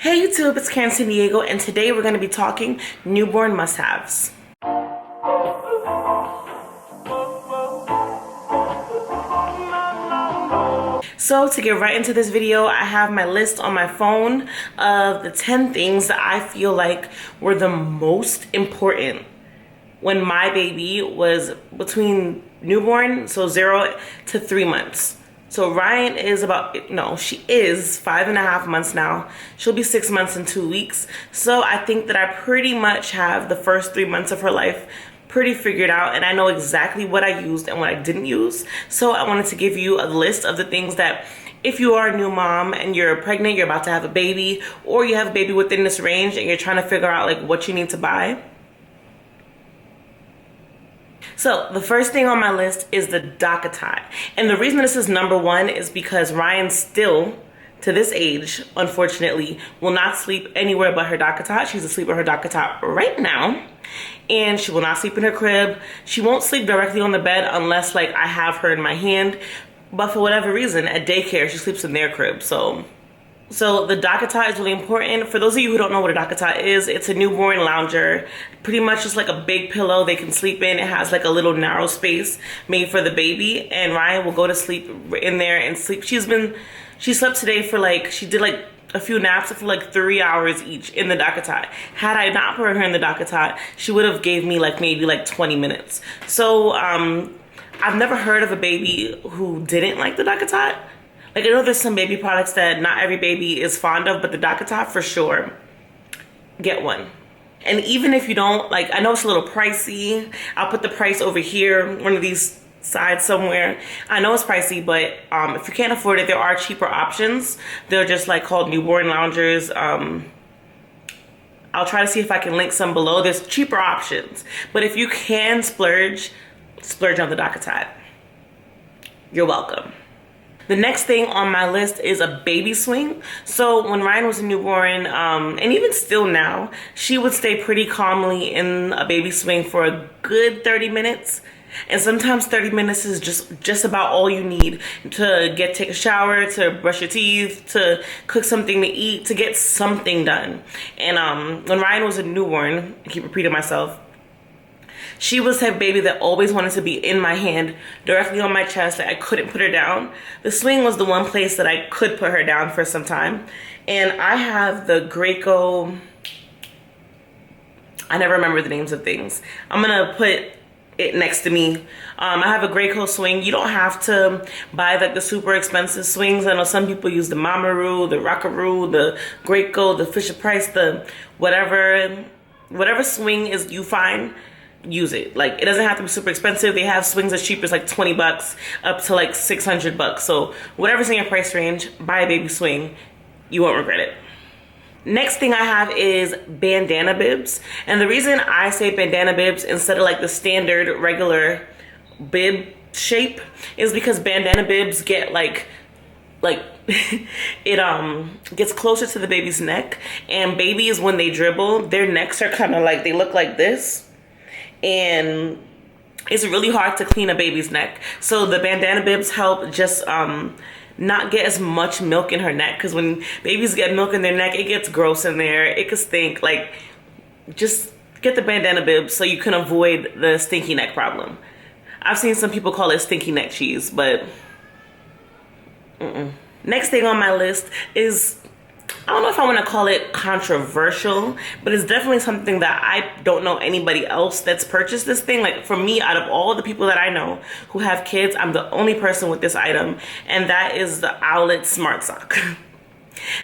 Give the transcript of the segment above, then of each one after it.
Hey YouTube, it's Karen San Diego, and today we're going to be talking newborn must-haves. So to get right into this video, I have my list on my phone of the 10 things that I feel like were the most important when my baby was between newborn, so 0 to 3 months. So Ryan is she is 5.5 months now. She'll be 6 months in 2 weeks. So I think that I pretty much have the first 3 months of her life pretty figured out, and I know exactly what I used and what I didn't use. So I wanted to give you a list of the things that if you are a new mom and you're pregnant, you're about to have a baby, or you have a baby within this range and you're trying to figure out like what you need to buy. So the first thing on my list is the Diaper Caddy. And the reason this is number one is because Ryan still, to this age, unfortunately, will not sleep anywhere but her Diaper Caddy. She's asleep in her Diaper Caddy right now. And she will not sleep in her crib. She won't sleep directly on the bed unless like I have her in my hand. But for whatever reason, at daycare, she sleeps in their crib. So the Diaper Caddy is really important. For those of you who don't know what a Diaper Caddy is, it's a newborn lounger. Pretty much just like a big pillow they can sleep in. It has like a little narrow space made for the baby. And Ryan will go to sleep in there and sleep. She slept today for she did like a few naps for like 3 hours each in the Diaper Caddy. Had I not put her in the Diaper Caddy, she would have gave me like maybe like 20 minutes. So I've never heard of a baby who didn't like the Diaper Caddy. Like, I know there's some baby products that not every baby is fond of, but the Diaper Caddy, for sure, get one. And even if you don't, like, I know it's a little pricey. I'll put the price over here, one of these sides somewhere. I know it's pricey, but if you can't afford it, there are cheaper options. They're just like called newborn loungers. I'll try to see if I can link some below. There's cheaper options. But if you can splurge on the Diaper Caddy. You're welcome. The next thing on my list is a baby swing. So when Ryan was a newborn, and even still now, she would stay pretty calmly in a baby swing for a good 30 minutes. And sometimes 30 minutes is just about all you need to take a shower, to brush your teeth, to cook something to eat, to get something done. And when Ryan was a newborn, I keep repeating myself, she was the type of baby that always wanted to be in my hand, directly on my chest. Like I couldn't put her down. The swing was the one place that I could put her down for some time. And I have the Graco, I never remember the names of things. I'm gonna put it next to me. I have a Graco swing. You don't have to buy like the super expensive swings. I know some people use the Mamaroo, the Rockaroo, the Graco, the Fisher Price, the whatever swing is you find. Use it. Like, it doesn't have to be super expensive. They have swings as cheap as like 20 bucks up to like 600 bucks. So whatever's in your price range, buy a baby swing. You won't regret it. Next thing I have is Bandana Bibs. And the reason I say Bandana Bibs instead of like the standard regular bib shape is because Bandana Bibs get it gets closer to the baby's neck, and babies, when they dribble, their necks are kind of like, they look like this. And it's really hard to clean a baby's neck. So the Bandana Bibs help just not get as much milk in her neck, because when babies get milk in their neck, it gets gross in there. It could stink. Like, just get the Bandana Bibs so you can avoid the stinky neck problem. I've seen some people call it stinky neck cheese, but Next thing on my list is, I don't know if I want to call it controversial, but it's definitely something that I don't know anybody else that's purchased this thing. Like, for me, out of all the people that I know who have kids, I'm the only person with this item, and that is the Owlet Smart Sock.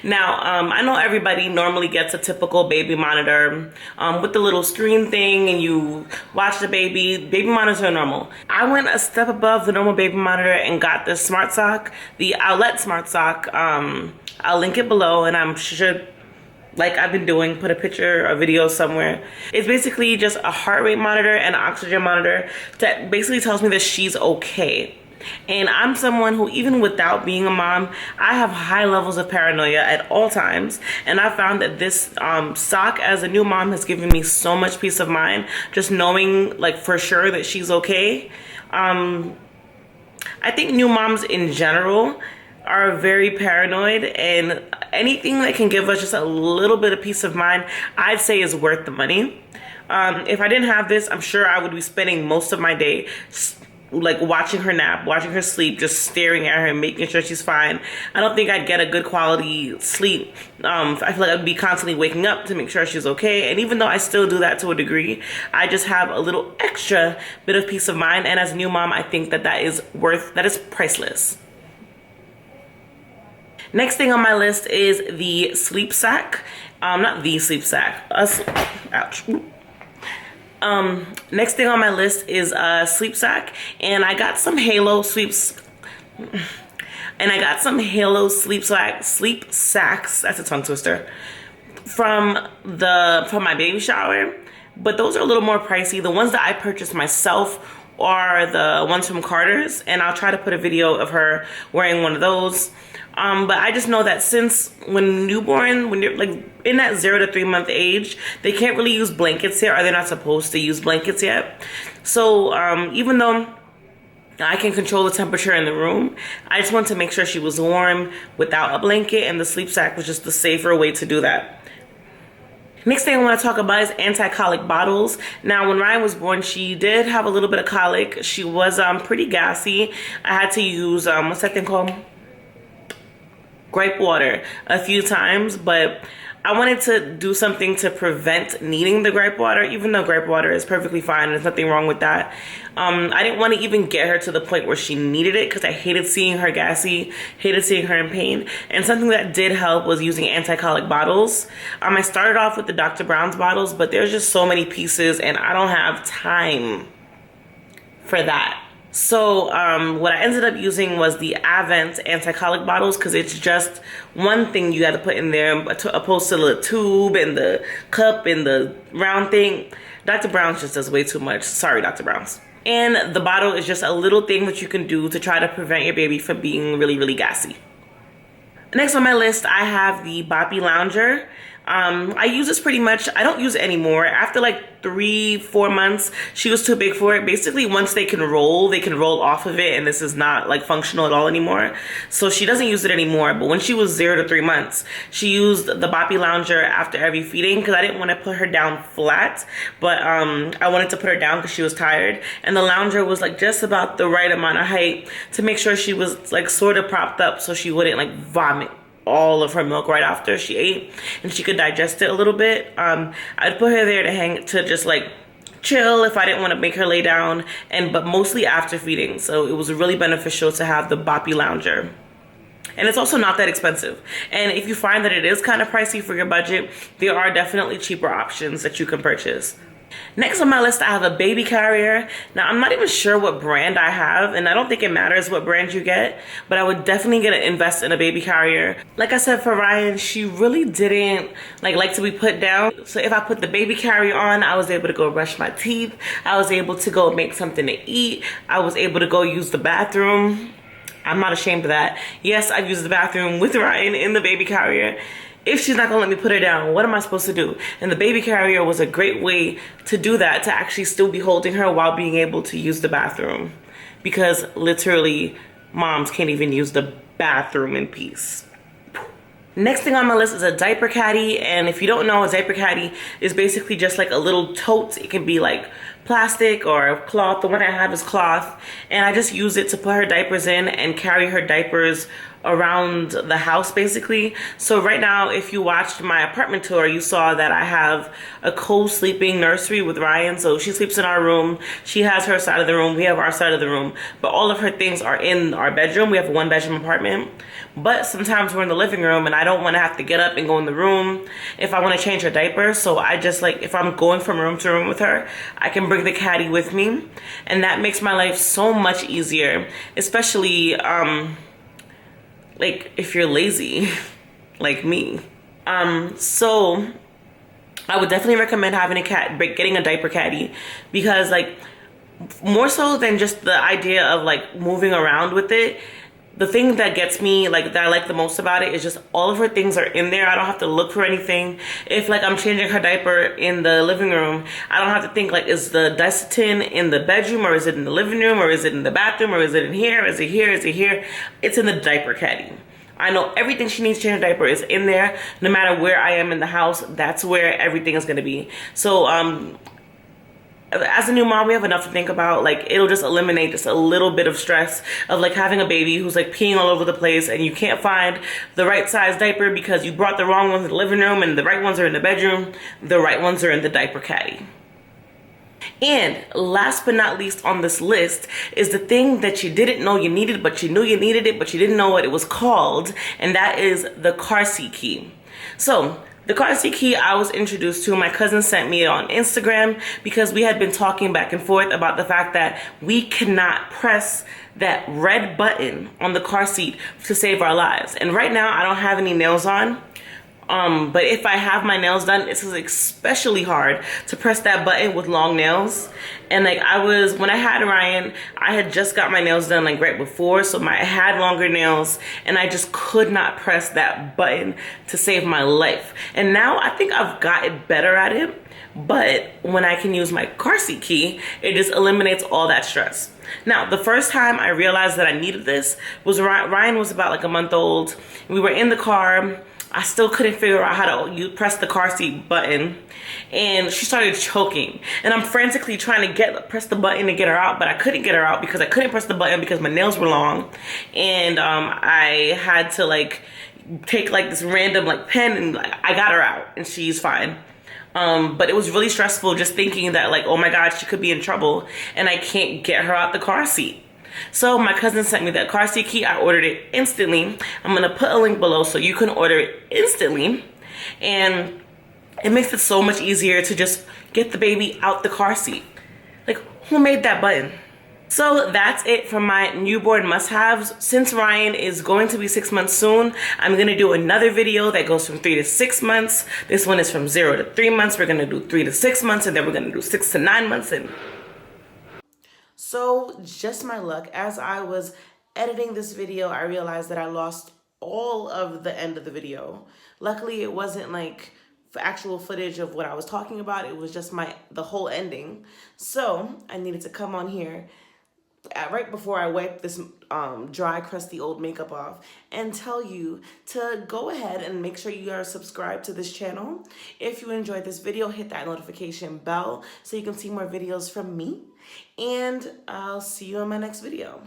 Now, I know everybody normally gets a typical baby monitor with the little screen thing, and you watch the baby. Baby monitors are normal. I went a step above the normal baby monitor and got the Smart Sock, the Owlet Smart Sock. I'll link it below, and I'm sure, like I've been doing, put a picture or video somewhere. It's basically just a heart rate monitor and an oxygen monitor that basically tells me that she's okay. And I'm someone who, even without being a mom, I have high levels of paranoia at all times. And I found that this sock as a new mom has given me so much peace of mind, just knowing like for sure that she's okay. I think new moms in general are very paranoid, and anything that can give us just a little bit of peace of mind, I'd say is worth the money. If I didn't have this, I'm sure I would be spending most of my day like watching her nap, watching her sleep, just staring at her and making sure she's fine. I don't think I'd get a good quality sleep. I feel like I'd be constantly waking up to make sure she's okay. And even though I still do that to a degree, I just have a little extra bit of peace of mind. And as a new mom, I think that is priceless. Next thing on my list is the sleep sack. Not the sleep sack. Ouch. Next thing on my list is a sleep sack, and I got some Halo sleep sacks. That's a tongue twister. From my baby shower, but those are a little more pricey. The ones that I purchased myself are the ones from Carter's, and I'll try to put a video of her wearing one of those. But I just know that since when you're like in that 0 to 3 month age, they can't really use blankets yet, or they're not supposed to use blankets yet. So even though I can control the temperature in the room, I just wanted to make sure she was warm without a blanket, and the sleep sack was just the safer way to do that. Next thing I want to talk about is anti-colic bottles. Now, when Ryan was born, she did have a little bit of colic. She was pretty gassy. I had to use, what's that thing called? Gripe water a few times, but I wanted to do something to prevent needing the gripe water, even though gripe water is perfectly fine. There's nothing wrong with that. I didn't want to even get her to the point where she needed it because I hated seeing her gassy, hated seeing her in pain. And something that did help was using anti-colic bottles. I started off with the Dr. Brown's bottles, but there's just so many pieces and I don't have time for that. So what I ended up using was the Avent anti-colic bottles, because it's just one thing you got to put in there opposed to the tube and the cup and the round thing. Dr. Brown's just does way too much. Sorry, Dr. Brown's. And the bottle is just a little thing that you can do to try to prevent your baby from being really, really gassy. Next on my list, I have the Boppie Lounger. I use this pretty much. I don't use it anymore. After like 3-4 months, she was too big for it. Basically, once they can roll off of it, and this is not like functional at all anymore. So she doesn't use it anymore. But when she was 0 to 3 months, she used the Boppie Lounger after every feeding because I didn't want to put her down flat, but I wanted to put her down because she was tired. And the Lounger was like just about the right amount of height to make sure she was like sort of propped up so she wouldn't like vomit all of her milk right after she ate, and she could digest it a little bit. I'd put her there to just like chill if I didn't want to make her lay down, but mostly after feeding. So it was really beneficial to have the Boppie Lounger. And it's also not that expensive. And if you find that it is kind of pricey for your budget, there are definitely cheaper options that you can purchase. Next on my list, I have a baby carrier. Now, I'm not even sure what brand I have, and I don't think it matters what brand you get, but I would definitely invest in a baby carrier. Like I said, for Ryan, she really didn't like to be put down. So if I put the baby carrier on, I was able to go brush my teeth. I was able to go make something to eat. I was able to go use the bathroom. I'm not ashamed of that. Yes, I've used the bathroom with Ryan in the baby carrier. If she's not gonna let me put her down, what am I supposed to do? And the baby carrier was a great way to do that, to actually still be holding her while being able to use the bathroom. Because literally, moms can't even use the bathroom in peace. Next thing on my list is a Diaper Caddy. And if you don't know, a Diaper Caddy is basically just like a little tote. It can be like plastic or cloth. The one I have is cloth. And I just use it to put her diapers in and carry her diapers around the house basically. So right now, if you watched my apartment tour, you saw that I have a co-sleeping nursery with Ryan. So she sleeps in our room, she has her side of the room, we have our side of the room, but all of her things are in our bedroom. We have a 1-bedroom apartment, but sometimes we're in the living room and I don't want to have to get up and go in the room if I want to change her diaper. So I just if I'm going from room to room with her, I can bring the caddy with me, and that makes my life so much easier, especially like if you're lazy like me. So I would definitely recommend having getting a Diaper Caddy, because more so than just the idea of moving around with it, the thing that gets me that I like the most about it is just all of her things are in there. I don't have to look for anything. If I'm changing her diaper in the living room, I don't have to think is the Desitin in the bedroom, or is it in the living room, or is it in the bathroom, or is it in here, is it here, is it here? It's in the Diaper Caddy. I know everything she needs to change her diaper is in there. No matter where I am in the house, that's where everything is going to be. So as a new mom, we have enough to think about. Like, it'll just eliminate just a little bit of stress of like having a baby who's like peeing all over the place and you can't find the right size diaper because you brought the wrong ones in the living room and the right ones are in the bedroom. The right ones are in the diaper caddy. And last but not least on this list is the thing that you didn't know you needed, but you knew you needed it, but you didn't know what it was called, and that is the car seat key. So the car seat key I was introduced to, my cousin sent me on Instagram because we had been talking back and forth about the fact that we cannot press that red button on the car seat to save our lives. And right now I don't have any nails on. But if I have my nails done, it's especially hard to press that button with long nails. And like when I had Ryan, I had just got my nails done like right before, so I had longer nails and I just could not press that button to save my life. And now I think I've gotten better at it, but when I can use my car seat key, it just eliminates all that stress. Now, the first time I realized that I needed this was Ryan was about like a month old. We were in the car. I still couldn't figure out how to press the car seat button, and she started choking. And I'm frantically trying to press the button to get her out, but I couldn't get her out because I couldn't press the button because my nails were long. And I had to like take like this random like pen and like, I got her out and she's fine. But it was really stressful just thinking that like, oh my God, she could be in trouble and I can't get her out the car seat. So my cousin sent me that car seat key. I ordered it instantly. I'm gonna put a link below so you can order it instantly. And it makes it so much easier to just get the baby out the car seat. Like, who made that button? So that's it for my newborn must-haves. Since Ryan is going to be 6 months soon, I'm gonna do another video that goes from 3 to 6 months. This one is from 0 to 3 months. We're gonna do 3 to 6 months, and then we're gonna do 6 to 9 months. And so just my luck, as I was editing this video, I realized that I lost all of the end of the video. Luckily, it wasn't like actual footage of what I was talking about. It was just the whole ending. So I needed to come on here right before I wipe this dry, crusty old makeup off and tell you to go ahead and make sure you are subscribed to this channel. If you enjoyed this video, hit that notification bell so you can see more videos from me. And I'll see you in my next video.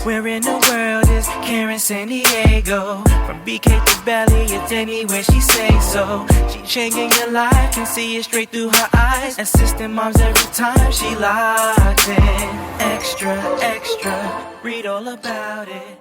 Where in the world is Karen San Diego? From BK to Belly, it's anywhere she say so. She changing your life, can see it straight through her eyes. Assistant moms every time she logs in. Extra, extra, read all about it.